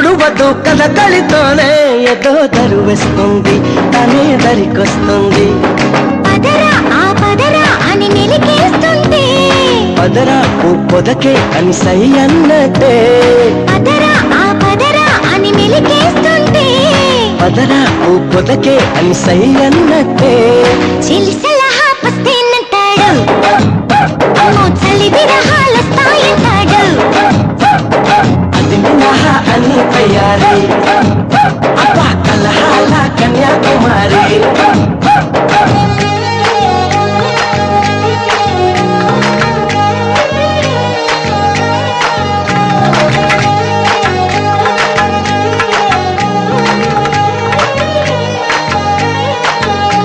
వధు కథకళితోనే ఏదో దరువేస్తుంది, తనే దరికొస్తుంది. పదరా ఆ పదరా అని నిలికేస్తుంది, పదరా ఓ పొదకే అని సై అన్నట్టే. పదరా ఆ పదరా అని నిలికేస్తుంది, పదరా ఓ పొదకే అని సై అన్నట్టే.